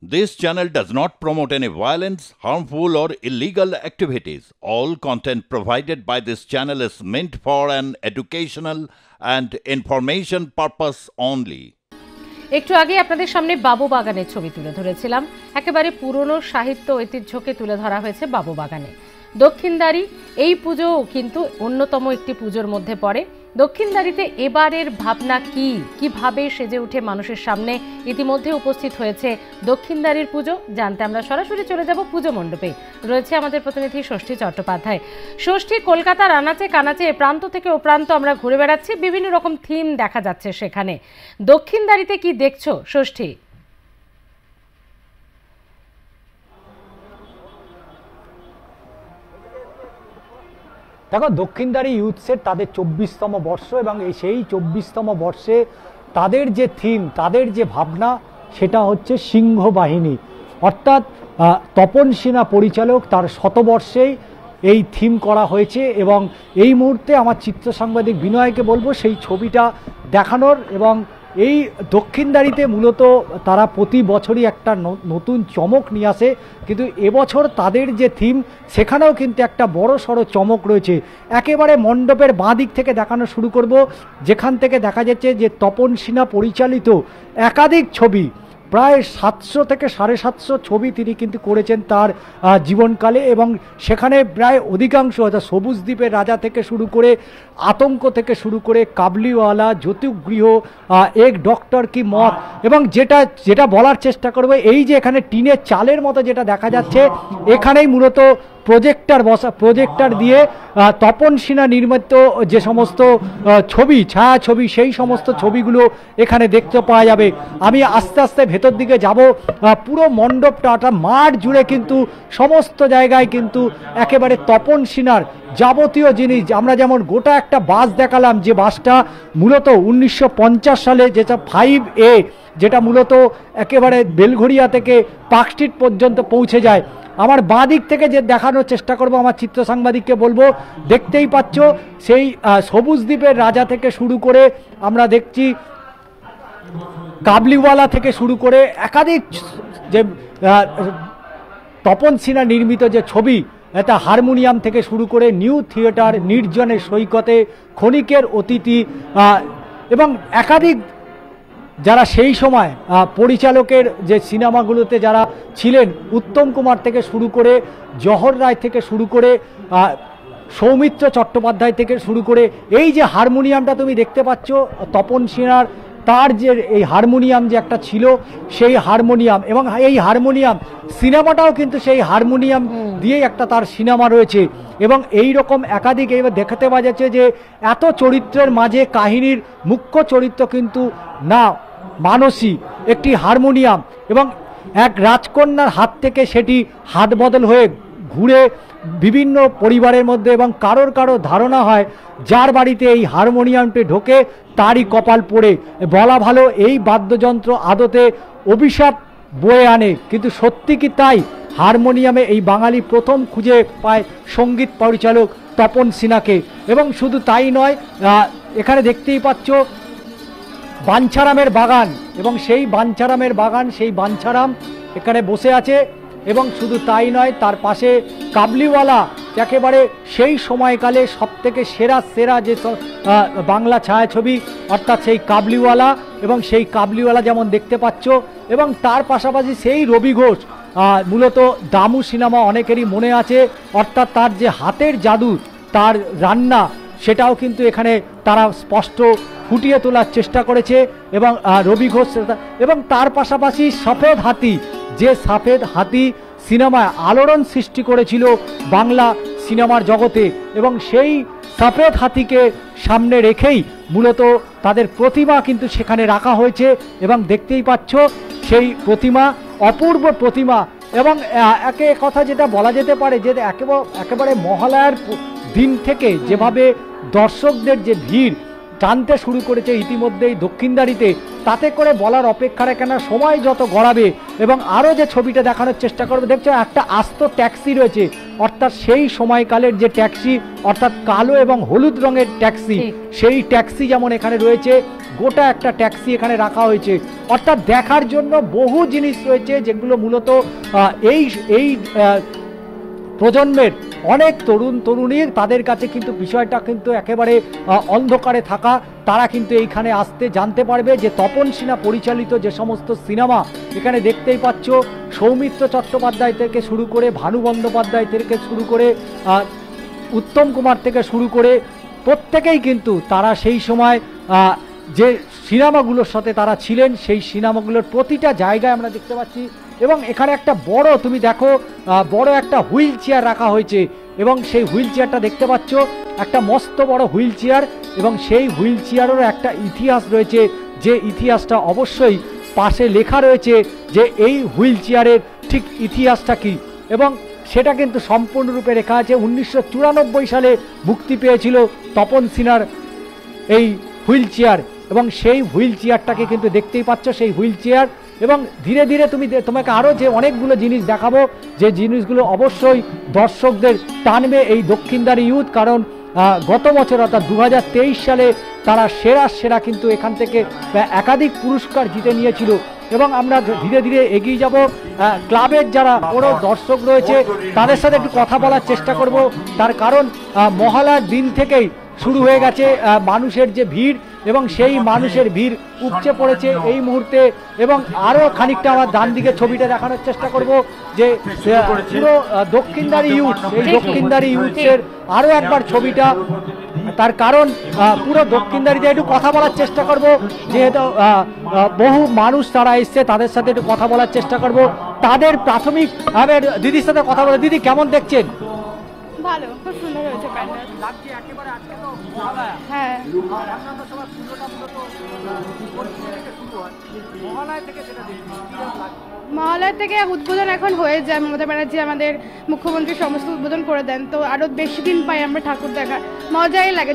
This channel does not promote any violence, harmful, or illegal activities. All content provided by this channel is meant for an educational and information purpose only. একটু আগে আপনাদের সামনে বাবু বাগানের ছবি তুলে ধরেছিলাম। একেবারে পুরনো সাহিত্য ঐতিহ্যকে তুলে ধরা হয়েছে বাবু বাগানে। দক্ষিণদারি এই পুজো কিন্তু অন্যতম একটি পুজোর মধ্যে পড়ে। দক্ষিণদারিতে এবারের ভাবনা কিভাবে সেজে উঠে মানুষের সামনে ইতিমধ্যে উপস্থিত হয়েছে দক্ষিণদারির পুজো জানতে আমরা সরাসরি চলে যাব পুজো মণ্ডপে। রয়েছে আমাদের প্রতিনিধি ষষ্ঠী চট্টোপাধ্যায়। ষষ্ঠী, কলকাতার আনাচে কানাচে প্রান্ত থেকে ও প্রান্ত আমরা ঘুরে বেড়াচ্ছি, বিভিন্ন রকম থিম দেখা যাচ্ছে সেখানে। দক্ষিণদারিতে কি দেখছো ষষ্ঠী? দেখো, দক্ষিণদারি ইউথসের তাদের 24তম বর্ষ এবং সেই 24তম বর্ষে তাদের যে থিম, তাদের যে ভাবনা, সেটা হচ্ছে সিংহ বাহিনী। অর্থাৎ তপন সিনহা পরিচালক, তার শতবর্ষেই এই থিম করা হয়েছে এবং এই মুহূর্তে আমার চিত্র সাংবাদিক বিনয়কে বলবো সেই ছবিটা দেখানোর। এবং এই দক্ষিণদারিতে মূলত তারা প্রতি বছরই একটা নতুন চমক নিয়ে আসে, কিন্তু এবছর তাদের যে থিম সেখানেও কিন্তু একটা বড় সড়ো চমক রয়েছে। একেবারে মণ্ডপের বাঁ দিক থেকে দেখানো শুরু করব, যেখান থেকে দেখা যাচ্ছে যে তপন সিনহা পরিচালিত একাধিক ছবি, প্রায় 700 থেকে 750 ছবি তিনি কিন্তু করেছেন তার জীবনকালে। এবং সেখানে প্রায় অধিকাংশ, সবুজ দ্বীপের রাজা থেকে শুরু করে, আতঙ্ক থেকে শুরু করে, কাবলিওয়ালা, জ্যোতিগৃহ, এক ডক্টর কি মত, এবং যেটা বলার চেষ্টা করবে, এই যে এখানে টিনের চালের মতো যেটা দেখা যাচ্ছে, এখানেই মূলত প্রজেক্টর দিয়ে তপন সিনহা নির্মিত যে সমস্ত ছবি, ছায়াছবি, সেই সমস্ত ছবিগুলো এখানে দেখতে পাওয়া যাবে। আমি আস্তে আস্তে ভেতর দিকে যাব। পুরো মণ্ডপটা, মাঠ জুড়ে কিন্তু সমস্ত জায়গায় কিন্তু একেবারে তপন সিনহার যাবতীয় জিনিস। আমরা যেমন গোটা একটা বাস দেখালাম, যে বাসটা মূলত 1950 সালে, যেটা 5A, যেটা মূলত একেবারে বেলঘড়িয়া থেকে পার্ক স্ট্রিট পর্যন্ত পৌঁছে যায়। আমার বাঁ দিক থেকে যে দেখানোর চেষ্টা করব, আমার চিত্র সাংবাদিককে বলবো, দেখতেই পাচ্ছ সেই সবুজ দ্বীপের রাজা থেকে শুরু করে আমরা দেখছি কাবলিওয়ালা থেকে শুরু করে একাধিক যে তপন সিনহা নির্মিত যে ছবি, এটা হারমোনিয়াম থেকে শুরু করে নিউ থিয়েটার, নির্জনের সৈকতে, ক্ষণিকের অতিথি, এবং একাধিক যারা সেই সময় পরিচালকের যে সিনেমাগুলোতে যারা ছিলেন, উত্তম কুমার থেকে শুরু করে, জহর রায় থেকে শুরু করে, সৌমিত্র চট্টোপাধ্যায় থেকে শুরু করে, এই যে হারমোনিয়ামটা তুমি দেখতে পাচ্ছ তপন সিনহার, তার যে এই হারমোনিয়াম যে একটা ছিল, সেই হারমোনিয়াম, এবং এই হারমোনিয়াম সিনেমাটাও কিন্তু সেই হারমোনিয়াম দিয়েই একটা তার সিনেমা রয়েছে। এবং এই রকম একাধিক এবার দেখাতে পাওয়া যাচ্ছে যে এত চরিত্রের মাঝে কাহিনীর মুখ্য চরিত্র কিন্তু না, মানসী একটি হারমোনিয়াম, এবং এক রাজকন্যার হাত থেকে সেটি হাত বদল হয়ে ঘুরে বিভিন্ন পরিবারের মধ্যে, এবং কারোর ধারণা হয় যার বাড়িতে এই হারমোনিয়ামটি ঢোকে তারই কপাল পড়ে। বলা ভালো, এই বাদ্যযন্ত্র আদতে অভিশাপ বয়ে আনে, কিন্তু সত্যি কি তাই? হারমোনিয়ামে এই বাঙালি প্রথম খুঁজে পায় সঙ্গীত পরিচালক তপন সিনহাকে। এবং শুধু তাই নয়, এখানে দেখতেই পাচ্ছ বাঞ্ছারামের বাগান, এবং সেই বাঞ্ছারাম এখানে বসে আছে। এবং শুধু তাই নয়, তার পাশে কাবলিওয়ালা, একেবারে সেই সময়কালে সবথেকে সেরা যে বাংলা ছায়াছবি, অর্থাৎ সেই কাবলিওয়ালা, এবং সেই কাবলিওয়ালা যেমন দেখতে পাচ্ছ। এবং তার পাশাপাশি সেই রবি ঘোষ, মূলত দামু সিনেমা অনেকেরই মনে আছে, অর্থাৎ তার যে হাতের জাদু, তার রান্না, সেটাও কিন্তু এখানে তারা স্পষ্ট ফুটিয়ে তোলার চেষ্টা করেছে। এবং রবি ঘোষ, এবং তার পাশাপাশি সফেদ হাতি, যে সফেদ হাতি সিনেমায় আলোড়ন সৃষ্টি করেছিল বাংলা সিনেমার জগতে, এবং সেই সফেদ হাতিকে সামনে রেখেই মূলত তাদের প্রতিমা কিন্তু সেখানে রাখা হয়েছে। এবং দেখতেই পাচ্ছ সেই প্রতিমা, অপূর্ব প্রতিমা। এবং একে কথা যেটা বলা যেতে পারে, যে একেবারে মহালয়ার দিন থেকে যেভাবে দর্শকদের যে ভিড়, টানতে শুরু করেছে ইতিমধ্যেই দক্ষিণদারিতে, তাতে করে বলার অপেক্ষা রাখে না। সময় যত গড়াবে এবং আরও যে ছবিটা দেখানোর চেষ্টা করবে, দেখছো একটা আস্ত ট্যাক্সি রয়েছে, অর্থাৎ সেই সময়কালের যে ট্যাক্সি, অর্থাৎ কালো এবং হলুদ রঙের ট্যাক্সি, সেই ট্যাক্সি যেমন এখানে রয়েছে, গোটা একটা ট্যাক্সি এখানে রাখা হয়েছে। অর্থাৎ দেখার জন্য বহু জিনিস রয়েছে, যেগুলো মূলত এই প্রজন্মের অনেক তরুণীর তাদের কাছে কিন্তু বিষয়টা কিন্তু একেবারে অন্ধকারে থাকা, তারা কিন্তু এইখানে আসতে জানতে পারবে যে তপন সিনহা পরিচালিত যে সমস্ত সিনেমা এখানে দেখতেই পাচ্ছ, সৌমিত্র চট্টোপাধ্যায় থেকে শুরু করে, ভানু বন্দ্যোপাধ্যায় থেকে শুরু করে, উত্তম কুমার থেকে শুরু করে, প্রত্যেকেই কিন্তু তারা সেই সময় যে সিনেমাগুলোর সাথে তারা ছিলেন, সেই সিনেমাগুলোর প্রতিটা জায়গায় আমরা দেখতে পাচ্ছি। এবং এখানে একটা বড়, তুমি দেখো, বড় একটা হুইল চেয়ার রাখা হয়েছে এবং সেই হুইল চেয়ারটা দেখতে পাচ্ছ, একটা মস্ত বড় হুইল চেয়ার, এবং সেই হুইল চেয়ারেরও একটা ইতিহাস রয়েছে, যে ইতিহাসটা অবশ্যই পাশে লেখা রয়েছে যে এই হুইল চেয়ারের ঠিক ইতিহাসটা কী, এবং সেটা কিন্তু সম্পূর্ণরূপে লেখা আছে। 1994 সালে মুক্তি পেয়েছিল তপন সিনহার এই হুইল চেয়ার, এবং সেই হুইল চেয়ারটাকে কিন্তু দেখতেই পাচ্ছ, সেই হুইল চেয়ার। এবং ধীরে ধীরে তোমাকে আরও যে অনেকগুলো জিনিস দেখাবো, যে জিনিসগুলো অবশ্যই দর্শকদের টানবে এই দক্ষিণদারি ইউথ, কারণ গত বছর অর্থাৎ 2023 সালে তারা সেরা কিন্তু এখান থেকে একাধিক পুরস্কার জিতে নিয়েছিল। এবং আমরা ধীরে ধীরে এগিয়ে যাব, ক্লাবের যারা বড় দর্শক রয়েছে তাদের সাথে একটু কথা বলার চেষ্টা করব, তার কারণ মহালয়ার দিন থেকেই শুরু হয়ে গেছে মানুষের যে ভিড়, এবং সেই মানুষের ভিড় উপচে পড়েছে এই মুহূর্তে। এবং আরও খানিকটা আমার ডান দিকে ছবিটা দেখানোর চেষ্টা করব, যে পুরো দক্ষিণদারি ইউথ, এই দক্ষিণদারি ইউথের আরও একবার ছবিটা, তার কারণ পুরো দক্ষিণদারিতে একটু কথা বলার চেষ্টা করব, যেহেতু বহু মানুষ তারা এসছে, তাদের সাথে একটু কথা বলার চেষ্টা করব, তাদের প্রাথমিক দিদির সাথে কথা বলে। দিদি, কেমন দেখছেন? ভালো, খুব সুন্দর হয়েছে প্যান্ডেল। লাগছে একেবারে, আজকে তো মহালয়া। হ্যাঁ, আর অন্যান্য সময় পুজোটা মূলত থেকে শুরু হয়, মহালয়া থেকে সেটা দেখি মহালয়া থেকে উদ্বোধন এখন হয়ে যায়। মমতা ব্যানার্জি আমাদের মুখ্যমন্ত্রী সমস্ত উদ্বোধন করে দেন, তো আরো বেশি দিন পাই আমরা ঠাকুর দেখার। মজাই লাগে,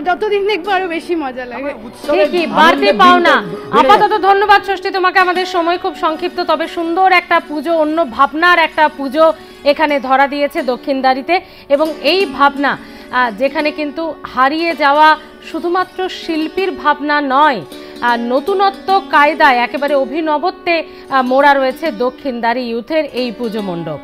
যতদিন দেখবো আরো বেশি মজা লাগে। ঠিকই, বাড়তি পাও না। আপাতত ধন্যবাদ ষষ্ঠী তোমাকে, আমাদের সময় খুব সংক্ষিপ্ত, তবে সুন্দর একটা পুজো, অন্য ভাবনার একটা পুজো এখানে ধরা দিয়েছে দক্ষিণদারিতে। এবং এই ভাবনা যেখানে কিন্তু হারিয়ে যাওয়া শুধুমাত্র শিল্পীর ভাবনা নয়, নতুনত্ব কায়দায় একেবারে অভিনবত্বে মোড়া রয়েছে দক্ষিণদারি ইউথের এই পুজো মণ্ডপ।